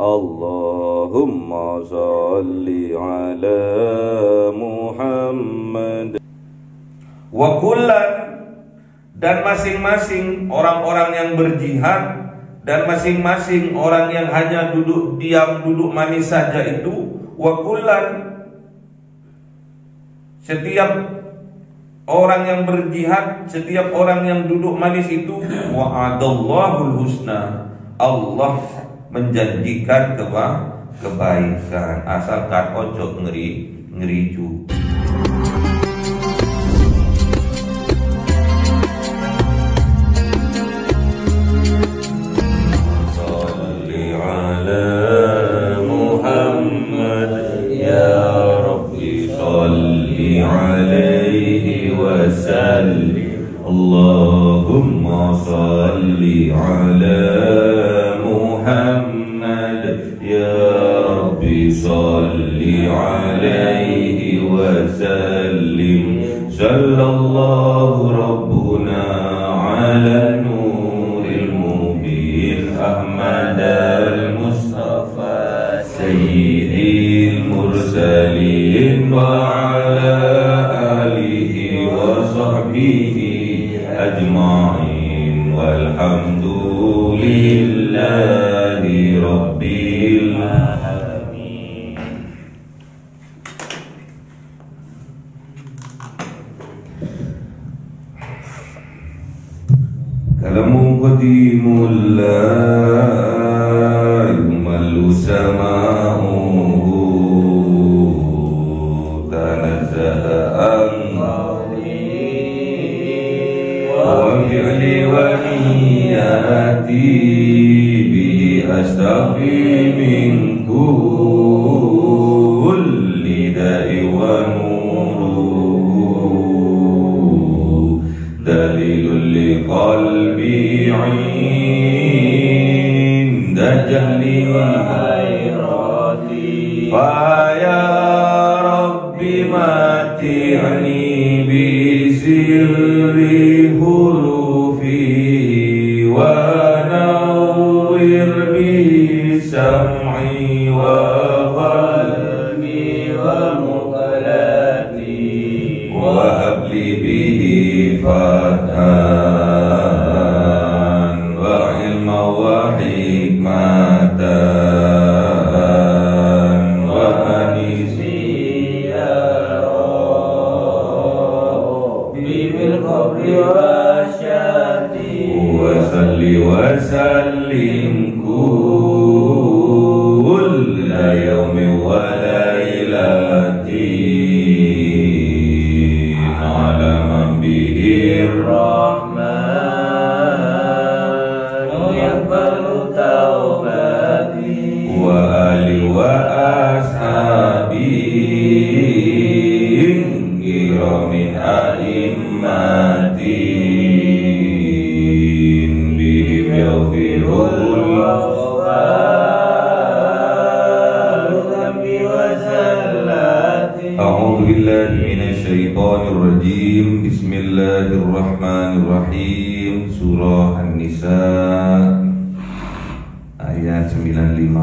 Allahumma sholli ala Muhammad. Wa kullan, dan masing-masing orang-orang yang berjihad dan masing-masing orang yang hanya duduk diam, duduk manis saja itu, wa kullan, setiap orang yang berjihad, setiap orang yang duduk manis itu, wa'adallahul husna, Allah menjanjikan kebaikan, asalkan ojo ngericu. Sholli ala Muhammad ya Rabbi, sholli alaihi wa sallim. Allahumma sholli ala Muhammad ya Rabbi, sholli alaihi wa sallim. Sallallahu rabbuna ala nuril mubin Ahmad al-Mustafa sayyidil mursalin wa ala alihi wa sahbihi ajma'in walhamdulillahi rabbil alamin. Kalamu qadimul la yumallu sama'uhu tanazzaha an wa fi'li wa niyati bi astaghfi min kulli da'i wa nuru dalilul liqalbi 'inda jahli wa hayrati fa ya rabbi mati'ni bi sirri hurufi wa nawwir bi sam'i wa qalbi wa muqallati wa habli bihi fathan wa ilma wa hikmatan wa anisi ya Rabbi bil qabri wa syati wa salli wa sallim kulla yawmin wa lailatin ala man bihi rahman yaqbalu taubati wa ali wa ashabi kiramin a'immatin bihim yaghfirul A'udzu billahi minasy syaithanir rajim. Bismillahirrahmanirrahim. Surah An-Nisa ayat 95.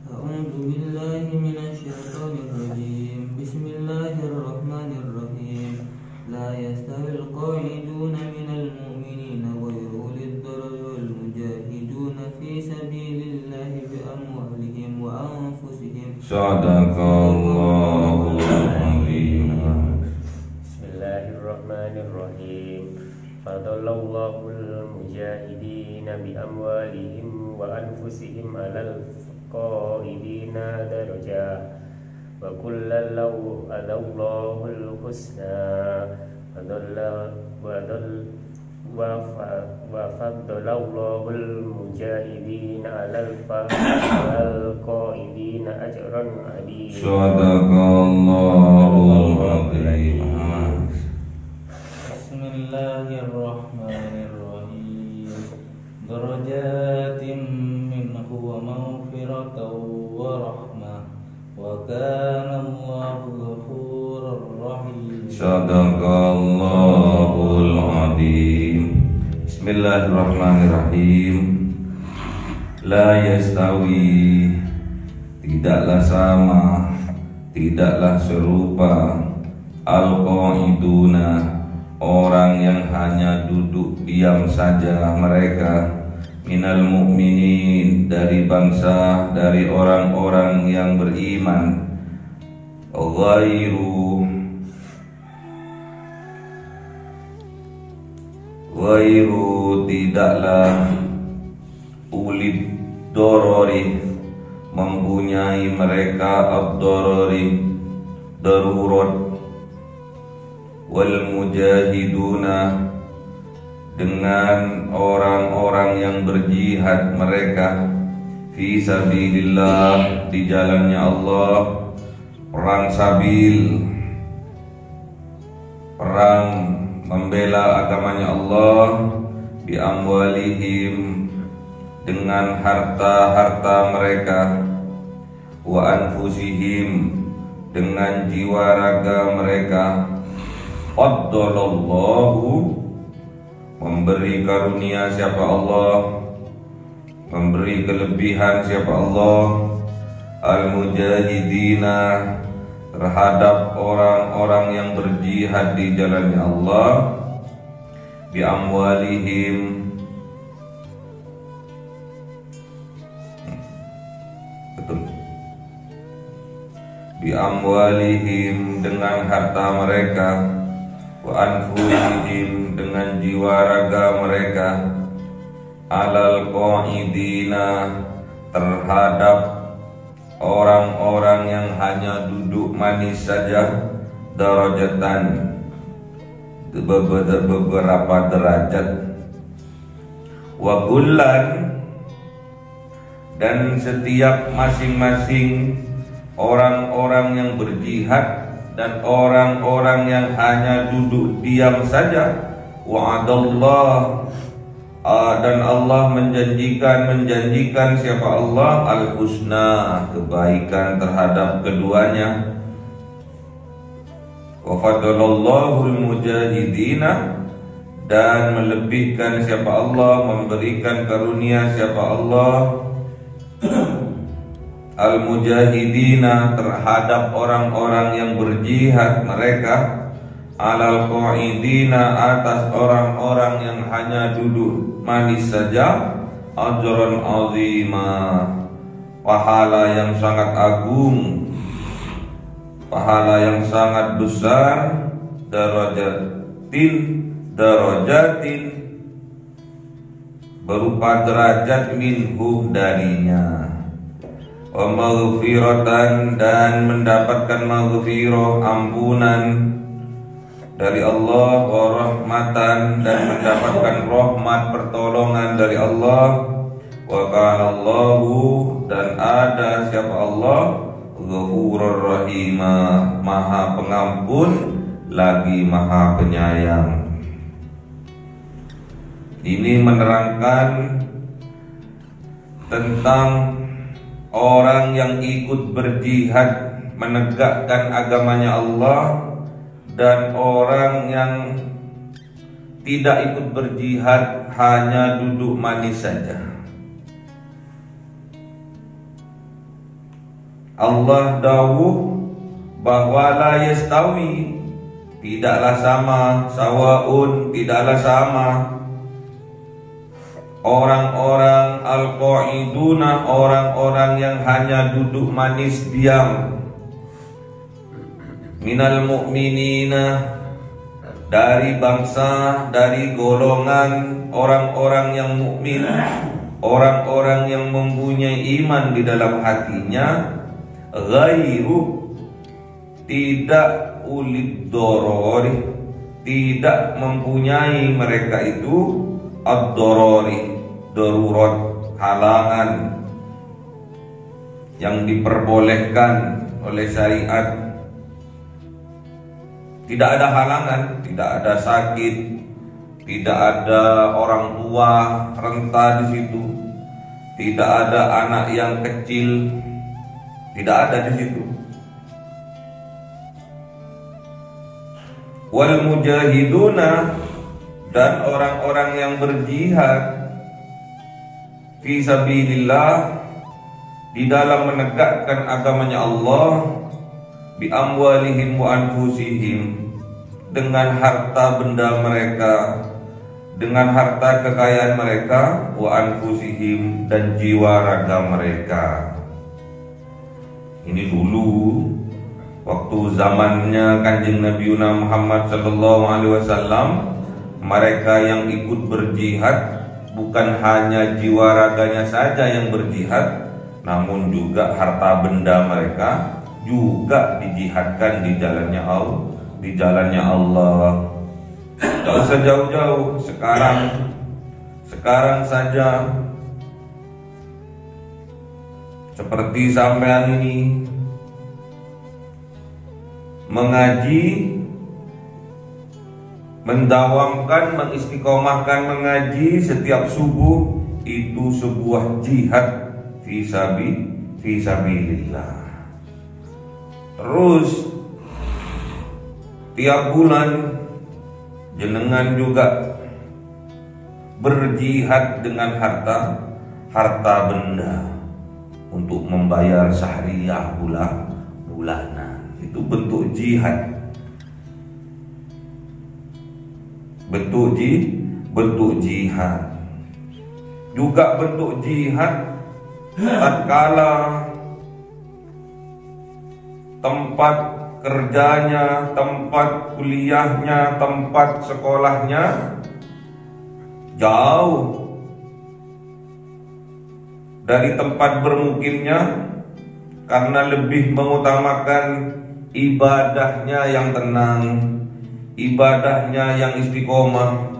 A'udzu billahi minasy syaithanir rajim. Bismillahirrahmanirrahim. La yastawil qa'iduna minal mu'minina ghairu ulil darari wal mujahiduna fi sabilillahi bi amwalihim wa anfusihim. Sadaqallahul azim. Bismillahirrahmanirrahim. Fadallallahul mujahidina bi amwalihim wa anfusihim alal qa'idina darajah wa kullan lahu adallahul husna wa faddalallahul mujahidina alal qa'idina ajran adid. Sadaqallahul azim. Bismillahirrahmanirrahim. Darajatin minhu wa maghfiratan wa rahmah wa kana Allahu ghafurur rahim. Sadaqallahul azim. Bismillahirrahmanirrahim. La yastawi, tidaklah sama, tidaklah serupa, al-qa'iduna, orang yang hanya duduk diam saja mereka, minal mu'minin, dari bangsa, dari orang-orang yang beriman, ghairu tidaklah ulid dorori, mempunyai mereka ad-dorori, darurat, wal mujahiduna, dengan orang-orang yang berjihad mereka, fi sabilillah, di jalannya Allah, perang sabil, perang membela agamanya Allah, bi amwalihim, dengan harta-harta mereka, wa anfusihim, dengan jiwa raga mereka, faddalallahu, memberi karunia siapa Allah, memberi kelebihan siapa Allah, al-mujahidina, terhadap orang-orang yang berjihad di jalannya Allah, bi amwalihim, betul, bi amwalihim, dengan harta mereka, wa anfusihim, dengan jiwa raga mereka, alal qa'idina, terhadap orang-orang yang hanya duduk manis saja, darajatan, beberapa derajat, wa kullan, dan setiap masing-masing orang-orang yang berjihad dan orang-orang yang hanya duduk diam saja, wa'adallah, dan Allah menjanjikan siapa Allah, al-husna, kebaikan terhadap keduanya, wa faddalallahu al-mujahidina, dan melebihkan siapa Allah, memberikan karunia siapa Allah, al-mujahidina, terhadap orang-orang yang berjihad mereka, alal qa'idina, atas orang-orang yang hanya duduk manis saja, ajran azima, pahala yang sangat agung, pahala yang sangat besar, darajatin, berupa derajat minhu, darinya, wa maghfiratan, dan mendapatkan maghfirah, ampunan dari Allah, wa rahmatan, dan mendapatkan rahmat, pertolongan dari Allah, wa kana Allahu, dan ada siapa Allah, ghafurur rahima, maha pengampun lagi maha penyayang. Ini menerangkan tentang orang yang ikut berjihad menegakkan agamanya Allah, dan orang yang tidak ikut berjihad hanya duduk manis saja. Allah dawuh bahwa la yastawi, tidaklah sama, sawaun, tidaklah sama, orang-orang al-qa'iduna, orang-orang yang hanya duduk manis diam, minal mu'minina, dari bangsa, dari golongan orang-orang yang mukmin, orang-orang yang mempunyai iman di dalam hatinya, ghairu, tidak ulid dorori, tidak mempunyai mereka itu ad-dorori, darurat, halangan yang diperbolehkan oleh syariat. Tidak ada halangan, tidak ada sakit, tidak ada orang tua renta di situ, tidak ada anak yang kecil, tidak ada di situ. Wal mujahiduna, dan orang-orang yang berjihad fi sabilillah di dalam menegakkan agamanya Allah bi amwalihim wa anfusihim, dengan harta benda mereka, dengan harta kekayaan mereka, wa anfusihim, dan jiwa raga mereka. Ini dulu waktu zamannya Kanjeng Nabi Muhammad SAW, mereka yang ikut berjihad bukan hanya jiwa raganya saja yang berjihad, namun juga harta benda mereka juga dijihadkan di jalannya Allah. Tidak usah jauh-jauh, sekarang saja seperti sampean ini mengaji, mendawamkan, mengistiqomahkan mengaji setiap subuh, itu sebuah jihad fi sabilillah. Terus tiap bulan jenengan juga berjihad dengan harta benda untuk membayar syahriah bulanan. Itu bentuk jihad. Bentuk jihad. Juga bentuk jihad tatkala tempat kerjanya, tempat kuliahnya, tempat sekolahnya jauh dari tempat bermukimnya, karena lebih mengutamakan ibadahnya yang tenang, ibadahnya yang istiqomah.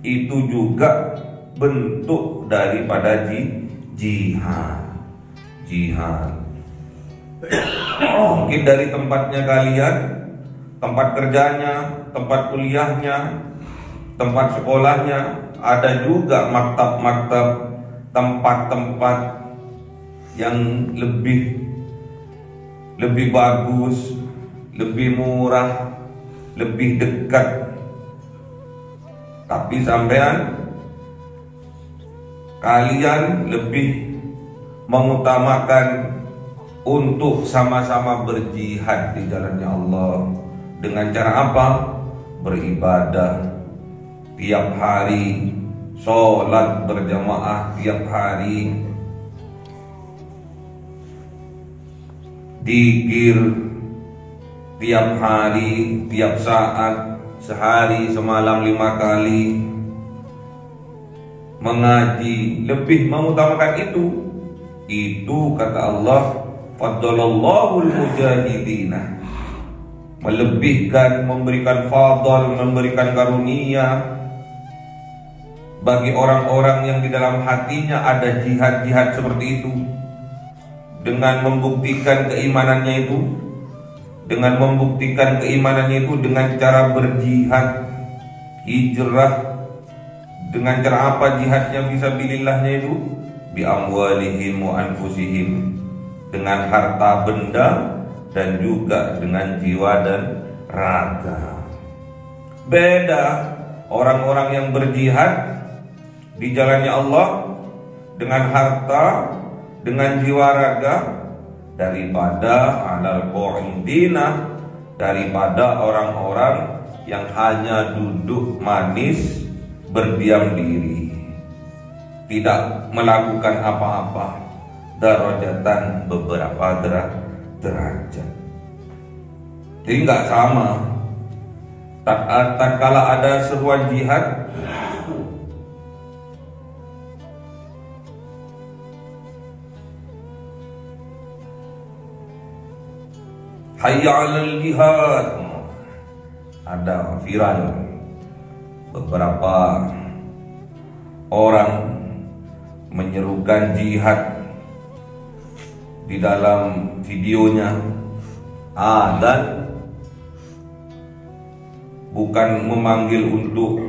Itu juga bentuk daripada jihad. Mungkin dari tempatnya kalian, tempat kerjanya, tempat kuliahnya, tempat sekolahnya, ada juga maktab-maktab, tempat-tempat yang lebih bagus, lebih murah, lebih dekat. Tapi kalian lebih mengutamakan untuk sama-sama berjihad di jalannya Allah. Dengan cara apa? Beribadah tiap hari, sholat berjamaah tiap hari, dzikir tiap hari, tiap saat, sehari semalam 5 kali, mengaji, lebih mengutamakan itu kata Allah, faddalallahu al-mujahidina, melebihkan, memberikan fadl, memberikan karunia bagi orang-orang yang di dalam hatinya ada jihad-jihad seperti itu, dengan membuktikan keimanannya itu, dengan cara berjihad, hijrah. Dengan cara apa jihadnya fisabilillahnya itu? Bi amwalihim wa anfusihim, dengan harta benda dan juga dengan jiwa dan raga. Beda orang-orang yang berjihad di jalannya Allah dengan harta, dengan jiwa raga, daripada alal qa'idina, daripada orang-orang yang hanya duduk manis berdiam diri, tidak melakukan apa-apa, darajatan, beberapa derajat. Jadi nggak sama. Tatkala ada seruan jihad, hayya 'alal jihad, ada viral beberapa orang menyerukan jihad di dalam videonya, dan bukan memanggil untuk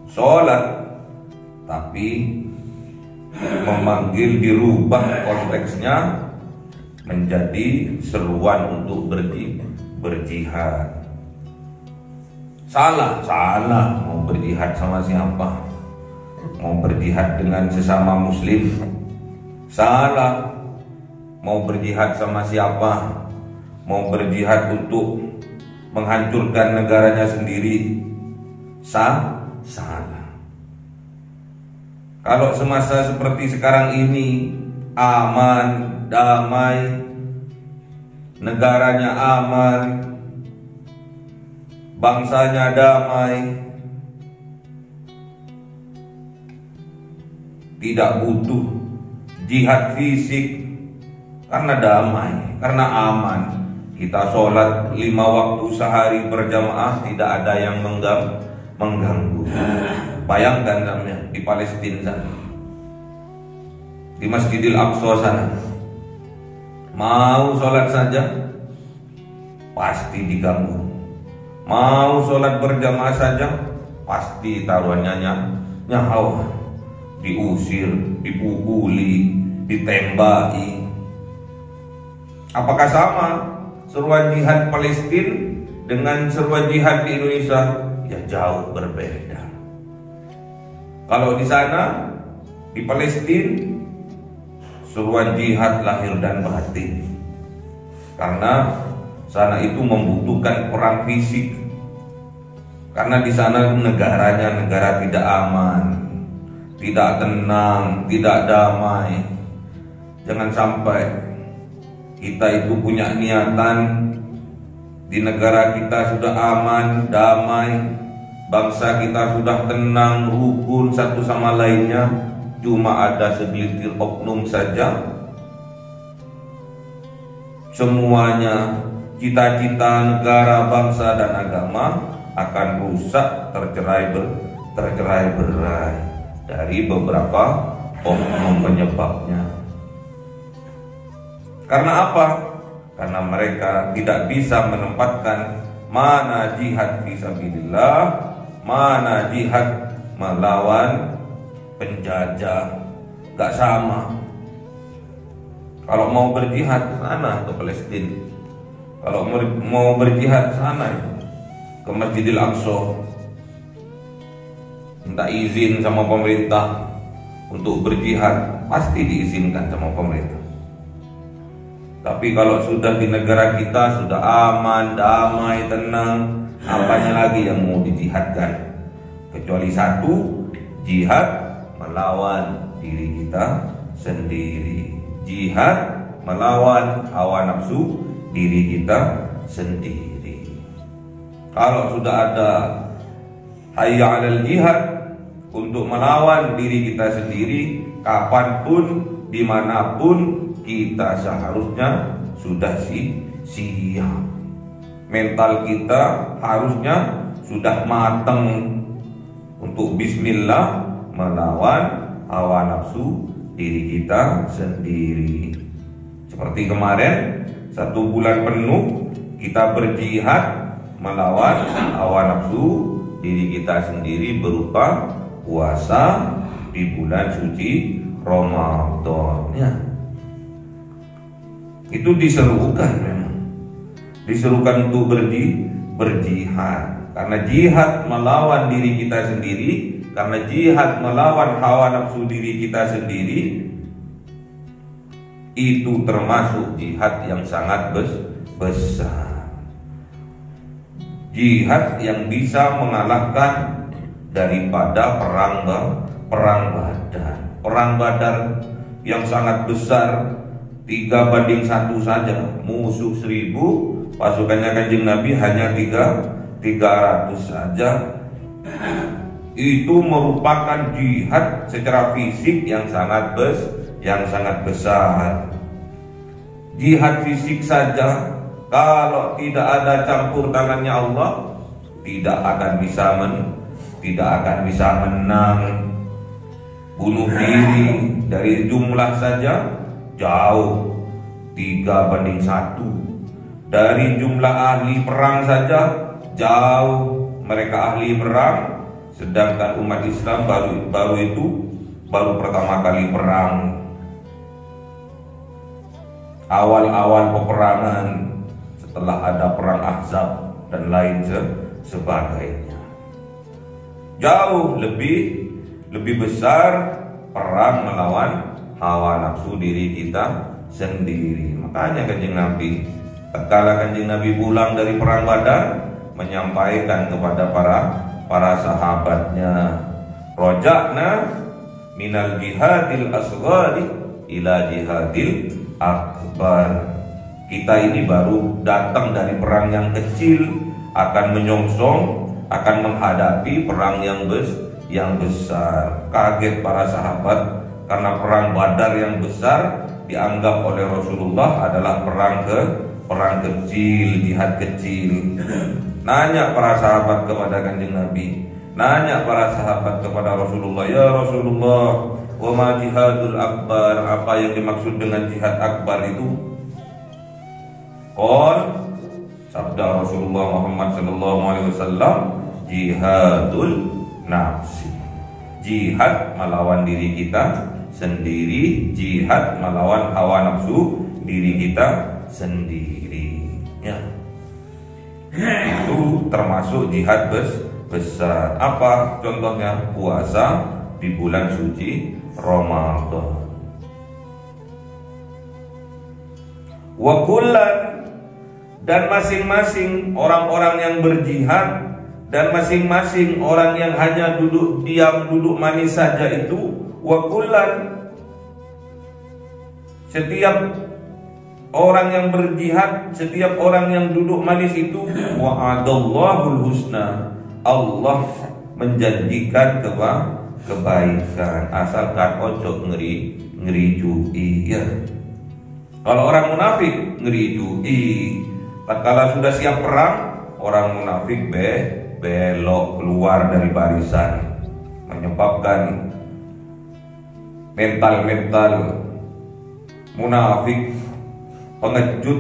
sholat, tapi memanggil, dirubah konteksnya menjadi seruan untuk berjihad. Salah mau berjihad sama siapa? Mau berjihad dengan sesama muslim? Salah. Mau berjihad sama siapa? Mau berjihad untuk menghancurkan negaranya sendiri? Salah. Kalau semasa seperti sekarang ini aman, damai, negaranya aman, bangsanya damai, tidak butuh jihad fisik karena damai, karena aman. Kita sholat 5 waktu sehari berjamaah, tidak ada yang mengganggu. Bayangkan namanya di Palestina sana, di Masjidil Aqsa sana, mau sholat saja pasti diganggu. Mau sholat berjamaah saja pasti taruhannya nyawa, diusir, dipukuli, ditembaki. Apakah sama seruan jihad Palestina dengan seruan jihad di Indonesia? Ya jauh berbeda. Kalau di sana, di Palestina, seruan jihad lahir dan batin. Karena sana itu membutuhkan perang fisik. Karena di sana negaranya negara tidak aman, tidak tenang, tidak damai. Jangan sampai kita itu punya niatan di negara kita sudah aman, damai, bangsa kita sudah tenang, rukun satu sama lainnya, cuma ada segelintir oknum saja. Semuanya cita-cita negara, bangsa dan agama akan rusak, tercerai-berai dari beberapa oknum penyebabnya. Karena apa? Karena mereka tidak bisa menempatkan mana jihad fisabilillah, mana jihad melawan penjajah. Gak sama. Kalau mau berjihad sana ke Palestina, kalau mau berjihad sana ke Masjidil Aqsa, minta izin sama pemerintah untuk berjihad, pasti diizinkan sama pemerintah. Tapi kalau sudah di negara kita sudah aman, damai, tenang, apanya lagi yang mau dijihadkan? Kecuali satu, jihad melawan diri kita sendiri. Jihad melawan hawa nafsu diri kita sendiri. Kalau sudah ada hayya 'alal jihad untuk melawan diri kita sendiri, kapanpun, dimanapun, kita seharusnya sudah siap. Mental kita harusnya sudah matang untuk bismillah melawan hawa nafsu diri kita sendiri. Seperti kemarin 1 bulan penuh kita berjihad melawan hawa nafsu diri kita sendiri berupa puasa di bulan suci Ramadan ya. Itu diserukan memang. Diserukan untuk berjihad. Karena jihad melawan diri kita sendiri, karena jihad melawan hawa nafsu diri kita sendiri, itu termasuk jihad yang sangat besar. Jihad yang bisa mengalahkan daripada perang Badar. Perang Badar yang sangat besar, 3-1 saja, musuh 1000, pasukannya Kanjeng Nabi hanya 300 saja. Itu merupakan jihad secara fisik yang sangat besar. Jihad fisik saja, kalau tidak ada campur tangannya Allah, tidak akan bisa menang. Bunuh diri dari jumlah saja jauh, 3-1. Dari jumlah ahli perang saja jauh, mereka ahli perang, sedangkan umat Islam baru pertama kali perang. Awal-awal peperangan setelah ada perang Ahzab dan lain sebagainya. jauh lebih besar perang melawan hawa nafsu diri kita sendiri. Makanya Kanjeng Nabi, tatkala Kanjeng Nabi pulang dari perang Badar, menyampaikan kepada para sahabatnya, roja'na minal jihadil asghari ila jihadil akbar. Kita ini baru datang dari perang yang kecil, akan menyongsong, akan menghadapi perang yang besar. Kaget para sahabat karena perang Badar yang besar dianggap oleh Rasulullah adalah perang kecil, jihad kecil. Nanya para sahabat kepada Kanjeng Nabi, nanya para sahabat kepada Rasulullah, ya Rasulullah, wa ma jihadul akbar, apa yang dimaksud dengan jihad akbar itu? Qol, sabda Rasulullah Muhammad sallallahu alaihi wasallam, jihadul nafsi, jihad melawan diri kita sendiri, jihad melawan hawa nafsu diri kita sendiri, ya. Itu termasuk jihad besar. Apa contohnya? Puasa di bulan suci Ramadan. Wa kullan, dan masing-masing orang-orang yang berjihad dan masing-masing orang yang hanya duduk diam, duduk manis saja itu, wa kullan, setiap orang yang berjihad, setiap orang yang duduk manis itu, wa'adallahul husna, Allah menjanjikan kebaikan, asalkan ojo ngeri jui, ya. Kalau orang munafik ngeri jui, tatkala sudah siap perang, orang munafik belok keluar dari barisan, menyebabkan mental munafik pengecut,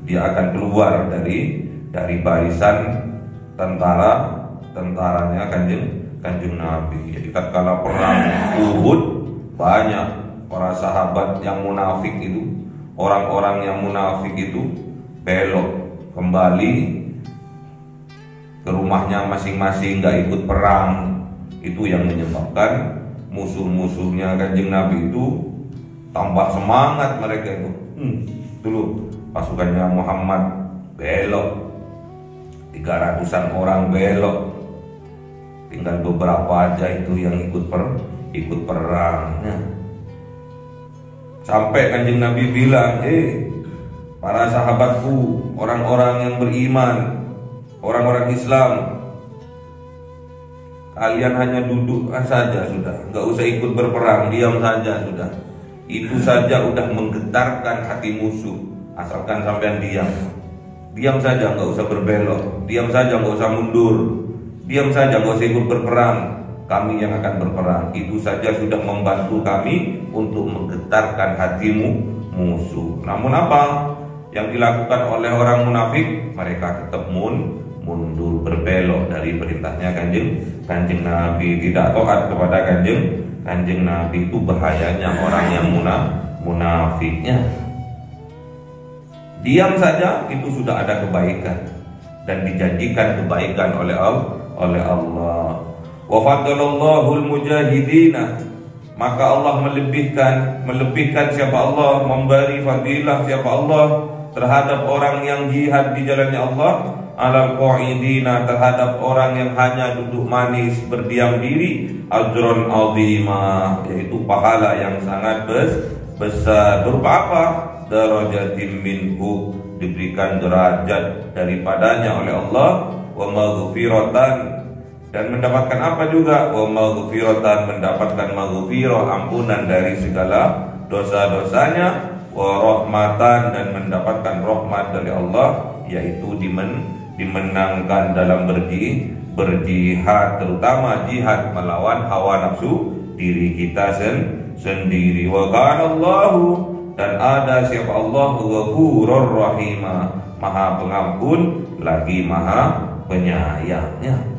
dia akan keluar dari barisan tentaranya kanjeng Nabi. Jadi tatkala perang Uhud, banyak para sahabat yang munafik itu, orang-orang yang munafik itu belok kembali ke rumahnya masing-masing, gak ikut perang. Itu yang menyebabkan musuh-musuhnya kanjeng Nabi itu tambah semangat mereka itu. Dulu pasukannya Muhammad belok, 300-an orang belok, tinggal beberapa aja itu yang ikut perang. Sampai kanjeng Nabi bilang, para sahabatku, orang-orang yang beriman, orang-orang Islam, kalian hanya duduk saja sudah, nggak usah ikut berperang, diam saja sudah. Itu saja udah menggetarkan hati musuh. Asalkan sampean diam saja, nggak usah berbelok, diam saja, nggak usah mundur, diam saja, nggak usah ikut berperang. Kami yang akan berperang. Itu saja sudah membantu kami untuk menggetarkan hatimu musuh. Namun apa yang dilakukan oleh orang munafik? Mereka tetap mundur, berbelok dari perintahnya kanjeng Nabi, tidak taat kepada kanjeng Nabi. Itu bahayanya orang yang munafiknya. Diam saja itu sudah ada kebaikan dan dijanjikan kebaikan oleh Allah. Wa faddalallahu al-mujahidina, maka Allah melebihkan siapa Allah, memberi fadilah siapa Allah terhadap orang yang jihad di jalannya Allah, alal qa'idina, terhadap orang yang hanya duduk manis berdiam diri, ajron azima, yaitu pahala yang sangat besar. Berupa apa? Darajatin minhu, diberikan derajat daripadanya oleh Allah, wa maghfiratan, dan mendapatkan apa juga? Wa maghfiratan, mendapatkan maghfirah, ampunan dari segala dosa-dosanya, wa rahmatan, dan mendapatkan rahmat dari Allah, yaitu dimenangkan dalam berjihad, terutama jihad melawan hawa nafsu diri kita sendiri. Wa kana Allahu, dan ada siapa Allah, ghafurur rahima, maha pengampun lagi maha penyayangnya.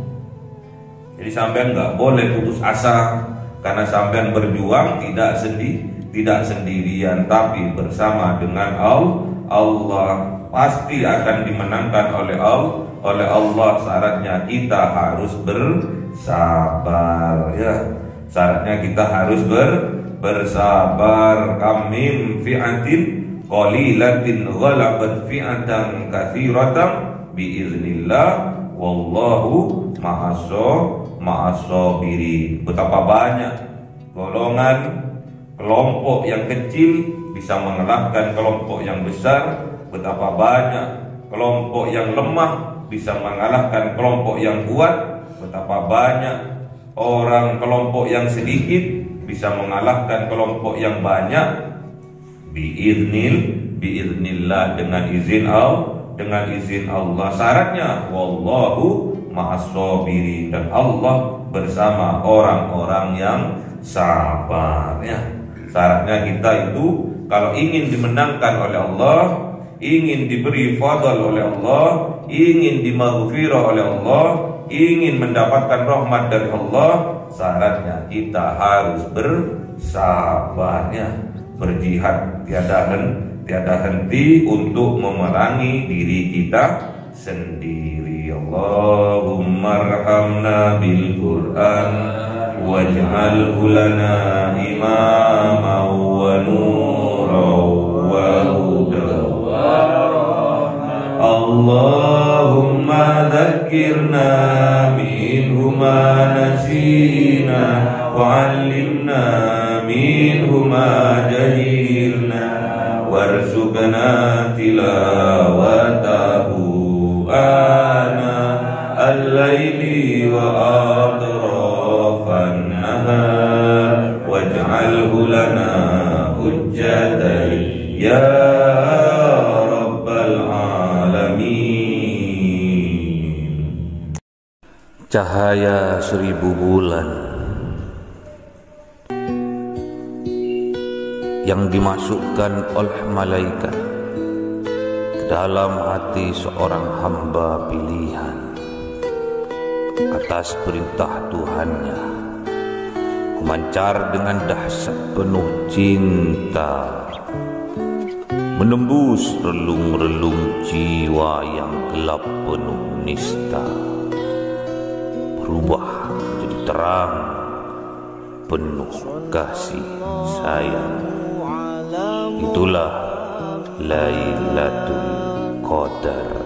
Jadi sampean nggak boleh putus asa karena sampean berjuang tidak sendirian, tapi bersama dengan Allah. pasti akan dimenangkan oleh Allah. Syaratnya kita harus bersabar ya. Syaratnya kita harus bersabar. Kamim fi'atin qalilatin ghalabat fi'atan katsiratan biiznillah wallahu ma'as-sabirin. Betapa banyak golongan kelompok yang kecil bisa mengalahkan kelompok yang besar. Betapa banyak kelompok yang lemah bisa mengalahkan kelompok yang kuat. Betapa banyak orang kelompok yang sedikit bisa mengalahkan kelompok yang banyak. Biiznillah dengan izin Allah. Syaratnya wallahu ma'as-sabirin, dan Allah bersama orang-orang yang sabar ya. Syaratnya kita itu kalau ingin dimenangkan oleh Allah, ingin diberi fadl oleh Allah, ingin dimaghfirah oleh Allah, ingin mendapatkan rahmat dari Allah, syaratnya kita harus bersabar ya. Berjihad tiada henti untuk memerangi diri kita sendiri. Allahumma arhamna bil Qur'an waj'alhu lana imaman wa nuran wa hudan. Allahumma dhakkirna minhu ma nasina wa 'allimna minhu ma jahilna warzuqna tilawatahu ana al-laili wa atrafan nahar waj'alhu lana hujjatan ya rabbal alamin. Cahaya 1000 bulan yang dimasukkan oleh malaikat ke dalam hati seorang hamba pilihan atas perintah Tuhannya, memancar dengan dahsyat penuh cinta, menembus relung-relung jiwa yang gelap penuh nista, berubah menjadi terang penuh kasih sayang. Itulah Lailatul Qadar.